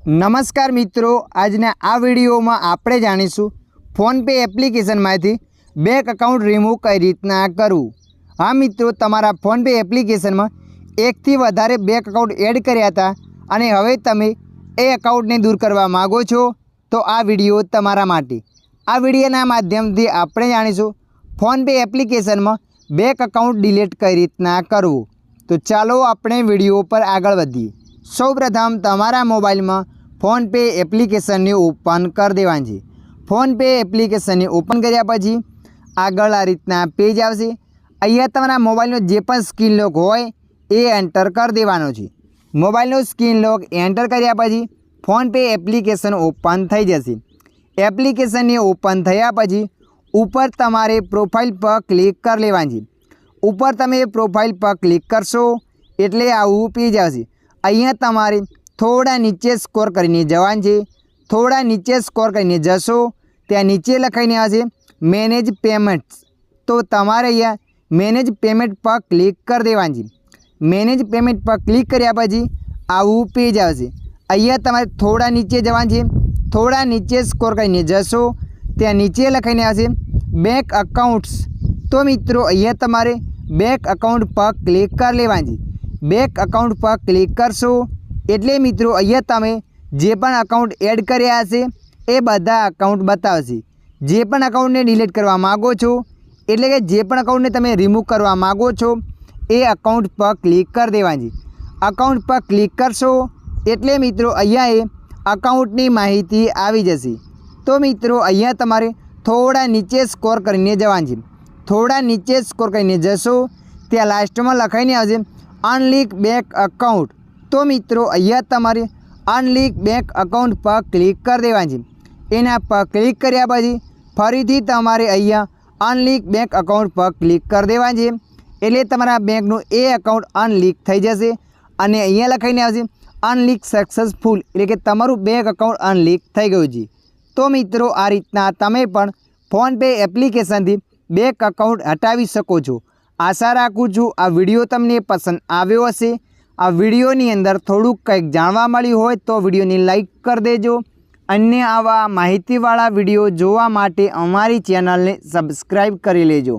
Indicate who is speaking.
Speaker 1: नमस्कार मित्रों, આજના આ વિડીયોમાં આપણે જાણીશું ફોનપે એપ્લિકેશનમાંથી બેંક અકાઉન્ટ રિમૂવ કઈ રીતના કરવું। હા મિત્રો, તમારા ફોનપે એપ્લિકેશનમાં એકથી વધારે બેંક અકાઉન્ટ એડ કર્યા હતા અને હવે તમે એ અકાઉન્ટને દૂર કરવા માંગો છો તો આ વિડીયો તમારા માટે। આ વિડીયોના માધ્યમથી આપણે જાણીશું ફોનપે એપ્લિકેશનમાં બેંક અકાઉન્ટ ડિલીટ કઈ રીતના કરવું। તો ચાલો આપણે વિડીયો પર આગળ વધીએ। સૌપ્રથમ તમારા મોબાઈલમાં फोनपे एप्लिकेशन ने ओपन कर देवानी छे। फोनपे एप्लिकेशन ने ओपन कर्या पछी आगळ आ रीतना पेज आवशे। अहींया तमारा मोबाइलनो जे पण स्क्रीन लॉक होय ए एंटर कर देवानो छे। मोबाइलनो स्क्रीन लॉक एंटर कर्या पछी फोनपे एप्लिकेशन ओपन थई जशे। एप्लिकेशन ने ओपन थया पछी ऊपर तमारे प्रोफाइल पर क्लिक कर लेवानी छे। ऊपर तमे प्रोफाइल पर क्लिक करशो एटले आवुं पेज आवशे। अहींया तमारे थोड़ा नीचे स्कोर करीने जवान छे। थोड़ा नीचे स्कोर करीने जशो त्या नीचे लखाईने आवशे मैनेज पेमेंट्स। तो तमारे अहींया मैनेज पेमेंट पर क्लिक कर देवानी छे। मैनेज पेमेंट पर क्लिक कर्या पछी आवुं पेज आवशे। अहींया तमारे थोड़ा नीचे जवान छे। थोड़ा नीचे स्कोर करीने जशो त्या नीचे लखाईने आवशे बैंक अकाउंट्स। तो मित्रों अहींया तमारे बैंक अकाउंट पर क्लिक कर लेवानी छे। बैंक अकाउंट पर क्लिक करशो एटले मित्रों अहींया तमे जे पण अकाउंट एड कर्या हशे ए बधा अकाउंट बतावशे। जे पण अकाउंटने डिलीट करवा मांगो छो एटले के जे पण अकाउंटने तमे रिमूव करवा मांगो छो ए अकाउंट पर क्लिक कर देवानी। अकाउंट पर क्लिक करशो एटले मित्रों अहींया ए अकाउंटनी माहिती आवी जशे। तो मित्रों अहींया तमारे थोड़ा नीचे स्कोर करीने जवानी छे। थोड़ा नीचे स्कोर करीने जशो त्यां लास्टमां लखाईने आवशे अनलिंक बैंक अकाउंट। तो मित्रों अहींया तमारे अनलिंक बैंक अकाउंट पर क्लिक कर देवानी छे। एना पर क्लिक कर्या पछी फरीथी तमारे अहींया अनलिंक बैंक अकाउंट पर क्लिक कर देवानी छे एटले तमारा बेंकनुं ए अकाउंट अनलिंक थई जशे अने अहींया लखाईने आवशे अनलिंक सक्सेसफुल एटले के तमारुं बैंक अकाउंट अनलिंक थई गयुं छे। तो मित्रों आ रीतना तमे पण फोनपे एप्लिकेशनथी बैंक अकाउंट हटावी शको छो। आशा राखुं छुं आ विडियो तमने पसंद आव्यो हशे। आ विडियोनी अंदर थोड़ुंक कंईक जाणवा मळ्युं होय तो विडियोने लाइक कर देजो। अन्य आवा माहितीवाळा विडियो जोवा माटे अमारी चेनलने सब्सक्राइब करी लेजो।